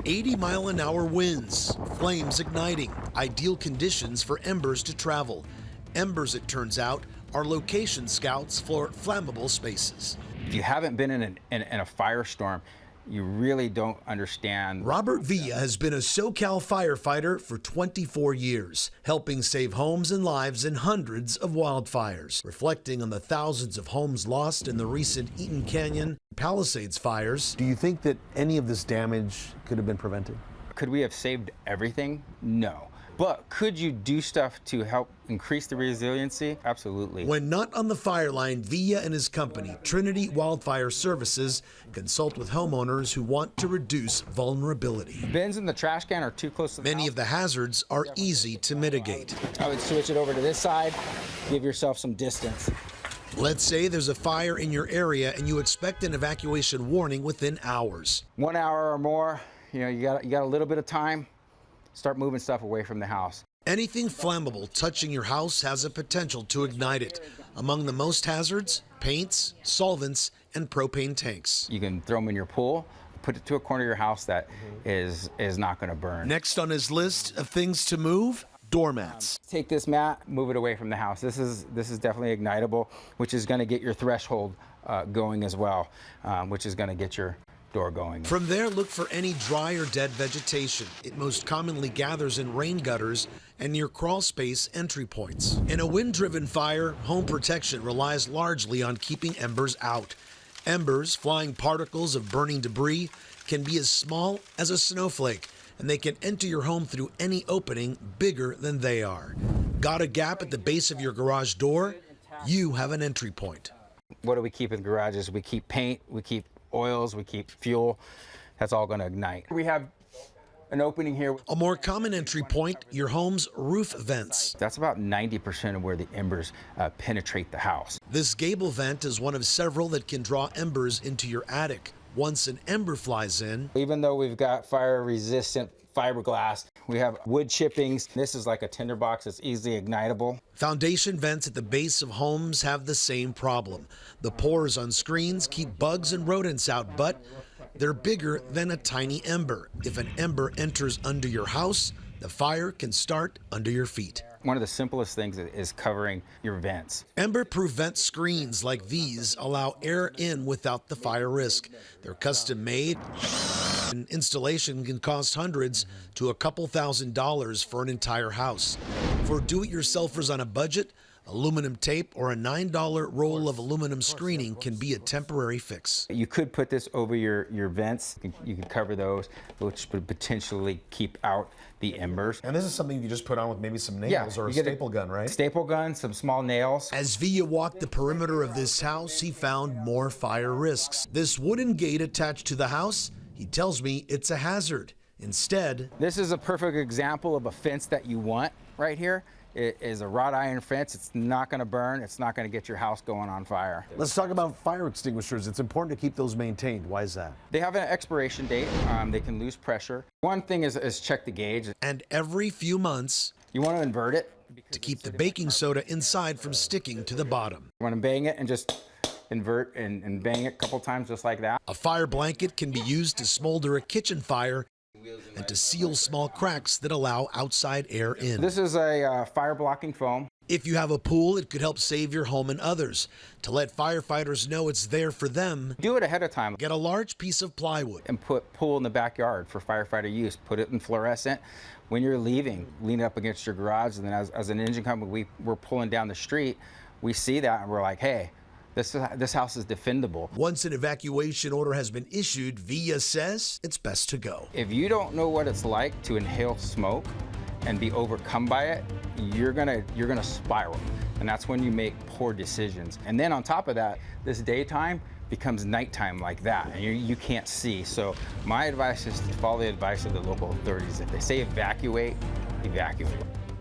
80-mile-an-hour winds, flames igniting, ideal conditions for embers to travel. Embers, it turns out, are location scouts for flammable spaces. If you haven't been in a firestorm, you really don't understand. Robert Villa has been a SoCal firefighter for 24 years, helping save homes and lives in hundreds of wildfires. Reflecting on the thousands of homes lost in the recent Eaton Canyon Palisades fires. Do you think that any of this damage could have been prevented? Could we have saved everything? No. But could you do stuff to help increase the resiliency? Absolutely. When not on the fire line, Villa and his company, Trinity Wildfire Services, consult with homeowners who want to reduce vulnerability. Bins in the trash can are too close to the Many house. of the hazards are easy to mitigate. I would switch it over to this side, give yourself some distance. Let's say there's a fire in your area and you expect an evacuation warning within hours. 1 hour or more, you got a little bit of time. Start moving stuff away from the house. Anything flammable touching your house has a potential to ignite it. Among the most hazards, paints, solvents, and propane tanks. You can throw them in your pool, put it to a corner of your house that is not going to burn. Next on his list of things to move, doormats. Take this mat, move it away from the house. This is definitely ignitable, which is going to get your threshold going as well, which is going to get your door going. From there, look for any dry or dead vegetation. It most commonly gathers in rain gutters and near crawl space entry points. In a wind-driven fire, home protection relies largely on keeping embers out. Embers, flying particles of burning debris, can be as small as a snowflake, and they can enter your home through any opening bigger than they are. Got a gap at the base of your garage door? You have an entry point. What do we keep in the garages? We keep paint, we keep oils, we keep fuel. That's all going to ignite. We have an opening here. A more common entry point, your home's roof vents. That's about 90% of where the embers penetrate the house. This gable vent is one of several that can draw embers into your attic. Once an ember flies in, even though we've got fire-resistant fiberglass, we have wood chippings. This is like a tinderbox that's easily ignitable. Foundation vents at the base of homes have the same problem. The pores on screens keep bugs and rodents out, but they're bigger than a tiny ember. If an ember enters under your house, the fire can start under your feet. One of the simplest things is covering your vents. Ember-proof vent screens like these allow air in without the fire risk. They're custom made. An installation can cost hundreds to a couple $1,000s for an entire house. For do-it-yourselfers on a budget, aluminum tape or a $9 roll of aluminum screening can be a temporary fix. You could put this over your vents. You could cover those, which would potentially keep out the embers. And this is something you just put on with maybe some nails or a staple gun, right? Staple gun, some small nails. As Villa walked the perimeter of this house, he found more fire risks. This wooden gate attached to the house, he tells me it's a hazard. Instead, this is a perfect example of a fence that you want right here. It is a wrought iron fence. It's not going to burn. It's not going to get your house going on fire. Let's talk about fire extinguishers. It's important to keep those maintained. Why is that? They have an expiration date. They can lose pressure. One thing is check the gauge. And every few months, you want to invert it to keep the baking soda inside from sticking to the bottom. You want to bang it and just invert and bang it a couple times just like that. A fire blanket can be used to smolder a kitchen fire and to seal small cracks that allow outside air in. This is a fire blocking foam. If you have a pool, it could help save your home and others. To let firefighters know it's there for them, do it ahead of time. Get a large piece of plywood and put pool in the backyard for firefighter use. Put it in fluorescent. When you're leaving, lean it up against your garage, and then as an engine company, we're pulling down the street, we see that and we're like, hey, this house is defendable. Once an evacuation order has been issued, Villa says it's best to go. If you don't know what it's like to inhale smoke and be overcome by it, you're gonna spiral. And that's when you make poor decisions. And then on top of that, this daytime becomes nighttime like that, and you can't see. So my advice is to follow the advice of the local authorities. If they say evacuate, evacuate.